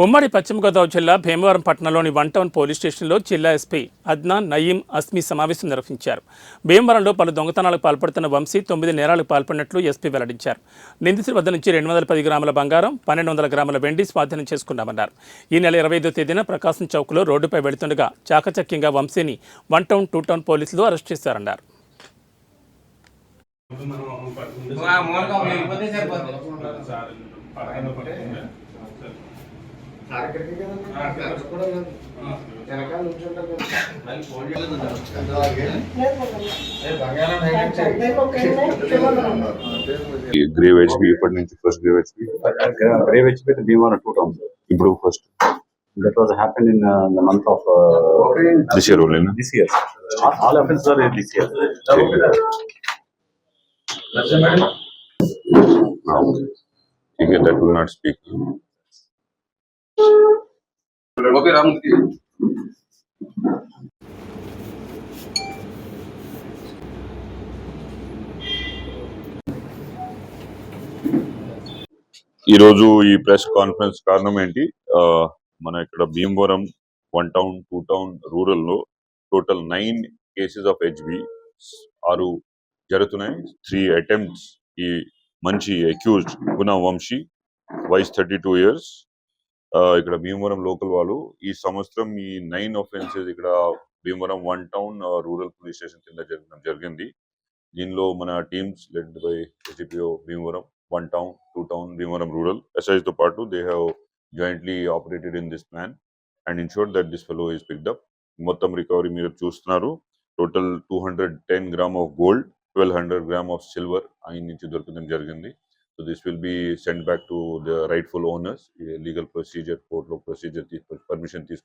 ఉమ్మడి పశ్చిమ గోదావరి జిల్లా భీమవరం పట్టణంలోని వన్ టౌన్ పోలీస్ స్టేషన్లో జిల్లా ఎస్పీ అద్నాన్ నయీం అస్మీ సమావేశం నిర్వహించారు. భీమవరంలో పలు దొంగతనాలకు పాల్పడుతున్న వంశీ 9 నేరాలకు పాల్పడినట్లు ఎస్పీ వెల్లడించారు. నిందితుల వద్ద నుంచి 210 గ్రాముల బంగారం, 1200 గ్రాముల వెండి స్వాధీనం చేసుకున్నామన్నారు. ఈ నెల 25వ తేదీన ప్రకాశం చౌక్లో రోడ్డుపై వెళుతుండగా చాకచక్యంగా వంశీని వన్ టౌన్ 2 టౌన్ పోలీసులు అరెస్ట్ చేశారన్నారు. గ్రేవ్ హెచ్పి ఇప్పటి నుంచి first grave HP Bhimavaram 2 towns ఇప్పుడు first that was happened in the month of this year only. This year all offenses are this year. Okay, that will not speak. Okay, Ram. ఈ రోజు ఈ press conference కారణం ఏంటి, మన ఇక్కడ Bhimavaram 1 town 2 town rural లో total 9 cases of HB 6 జరుగుతున్నాయి. 3 attempts. ఈ మంచి అక్యూజ్డ్ గుణ వంశీ వయసు 32 years, ఇక్కడ భీమవరం లోకల్ వాళ్ళు. ఈ సంవత్సరం ఈ 9 ఆఫెన్సెస్ ఇక్కడ Bhimavaram 1 town rural police station కింద జరిగింది. దీనిలో మన teams led by SDPO Bhimavaram 1 town 2 town Bhimavaram rural SIs తో పాటు they have jointly operated in this plan and insured that this fellow is picked up. మొత్తం రికవరీ మీరు చూస్తున్నారు. Total 210 gram of gold, 1200 gram of silver ఆయన నుంచి దొరకడం జరిగింది. So this will be send back to the rightful owners. Legal procedure, కోర్టులో procedure permission తీసుకుని